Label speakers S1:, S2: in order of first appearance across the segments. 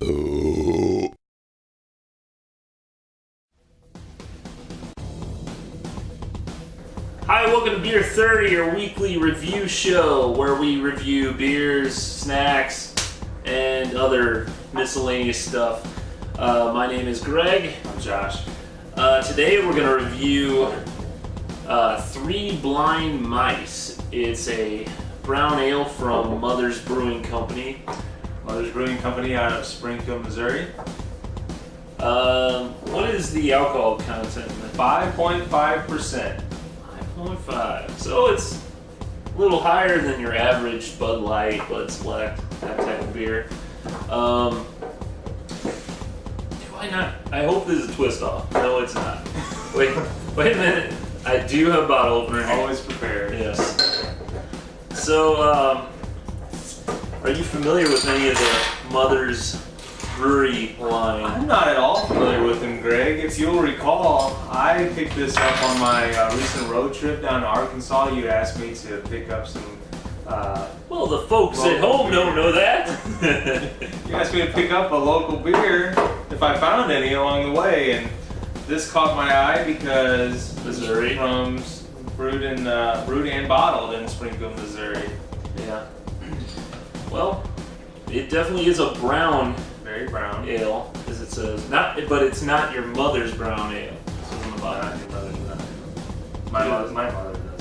S1: Hi, welcome to Beer 30, your weekly review show where we review beers, snacks, and other miscellaneous stuff. My name is Greg.
S2: I'm Josh.
S1: Today we're going to review Three Blind Mice. It's a brown ale from Mother's Brewing Company.
S2: Mother's Brewing Company out of Springfield, Missouri.
S1: What is the alcohol content?
S2: 5.5%.
S1: 5.5. So it's a little higher than your average Bud Light, Bud Select, that type of beer. Do I not? I hope this is a twist off. No, it's not. Wait a minute. I do have a bottle opener here.
S2: Always prepared.
S1: Yes. So, are you familiar with any of the Mother's Brewery line?
S2: I'm not at all familiar with them, Greg. If you'll recall, I picked this up on my recent road trip down to Arkansas. You asked me to pick up some.
S1: Well, the folks at home don't know that.
S2: You asked me to pick up a local beer if I found any along the way, and this caught my eye because
S1: Missouri.
S2: From brewed and bottled in Springfield, Missouri.
S1: Yeah. Well, it definitely is a brown.
S2: Very brown.
S1: Ale, as it says. But it's not your mother's brown ale. This is on the bottom.
S2: Not your mother's brown ale. My mother does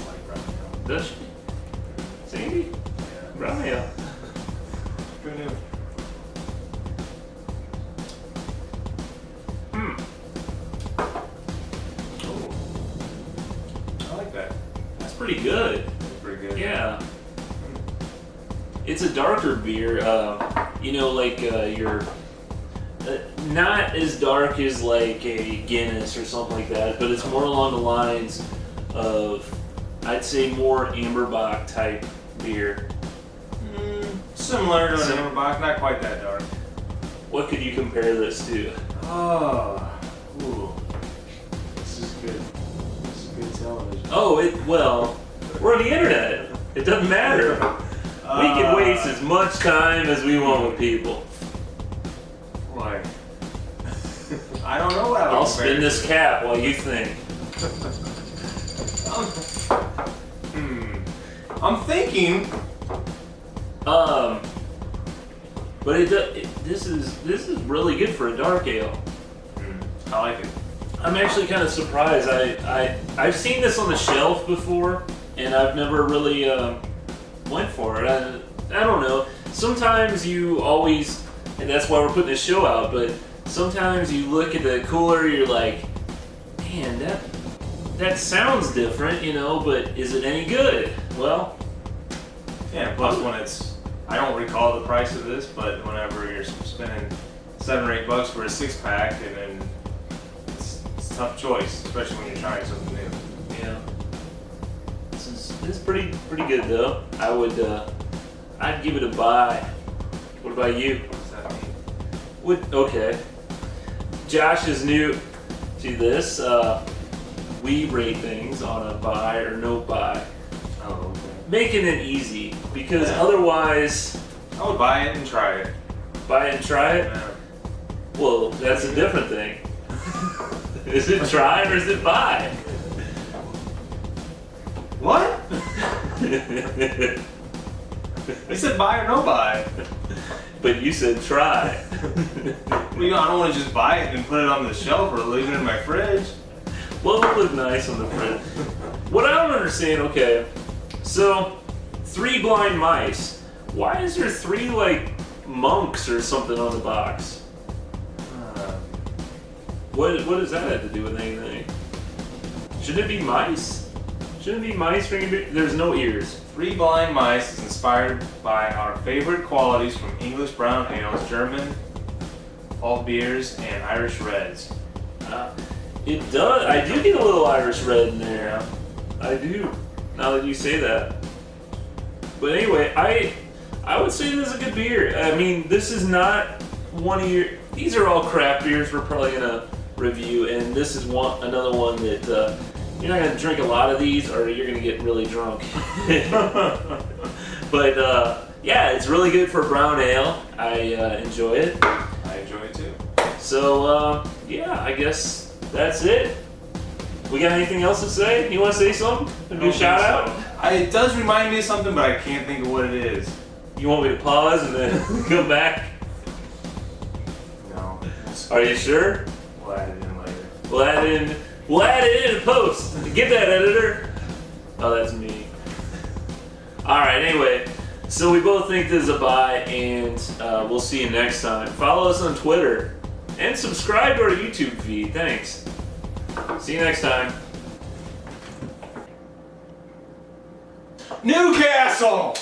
S2: like brown ale.
S1: Does she? Sandy?
S2: Yeah.
S1: Brown ale.
S2: Who knew? Oh. I like that.
S1: That's pretty good.
S2: That's pretty good.
S1: Yeah. It's a darker beer. Your not as dark as like a Guinness or something like that, but it's more along the lines of, I'd say, more Amberbach type beer.
S2: Similar to an Amberbach, not quite that dark.
S1: What could you compare this to?
S2: Oh, ooh, this is good. This is good television.
S1: Well, we're on the internet. It doesn't matter. We can waste as much time as we want with people.
S2: Boy, I don't know what
S1: I'll spin this cap while you think.
S2: I'm thinking.
S1: But this is really good for a dark ale.
S2: I like it.
S1: I'm actually kind of surprised. I've seen this on the shelf before, and I've never really went for it. I don't know. Sometimes you always, and that's why we're putting this show out, but sometimes you look at the cooler, you're like, man, that sounds different, but is it any good? Well,
S2: yeah, plus when I don't recall the price of this, but whenever you're spending $7 or $8 for a 6-pack, and then it's a tough choice, especially when you're trying something new.
S1: Yeah. This is pretty good though. I'd give it a buy. What about you?
S2: What's that mean?
S1: Okay. Josh is new to this. We rate things on a buy or no buy.
S2: Oh, okay.
S1: Making it easy, because otherwise...
S2: I would buy it and try it.
S1: Buy it and try it?
S2: Yeah.
S1: Well, that's a different thing. Is it try or is it buy?
S2: What? You said buy or no buy.
S1: But you said try.
S2: Well, I don't want to just buy it and put it on the shelf or leave it in my fridge.
S1: Well, it would look nice on the fridge. What I don't understand, okay, so Three Blind Mice. Why is there 3 like monks or something on the box? What does that have to do with anything? Shouldn't it be mice? Shouldn't it be mice drinking beer? There's no ears.
S2: Three Blind Mice is inspired by our favorite qualities from English brown ales, German alt beers, and Irish reds.
S1: It does. I do get a little Irish red in there. I do. Now that you say that. But anyway, I would say this is a good beer. I mean, this is not one of your. These are all craft beers we're probably gonna review, and this is another one that you're not gonna drink a lot of these, or you're gonna get really drunk. But yeah, it's really good for brown ale. I enjoy it.
S2: I
S1: So, yeah, I guess that's it. We got anything else to say? You want to say something? A new shout out?
S2: It does remind me of something, but I can't think of what it is.
S1: You want me to pause and then come back?
S2: No.
S1: Are you sure?
S2: We'll add it in later.
S1: We'll add it in post. Get that, editor. Oh, that's me. Alright, anyway. So we both think this is a buy, and we'll see you next time. Follow us on Twitter. And subscribe to our YouTube feed. Thanks. See you next time.
S2: Newcastle!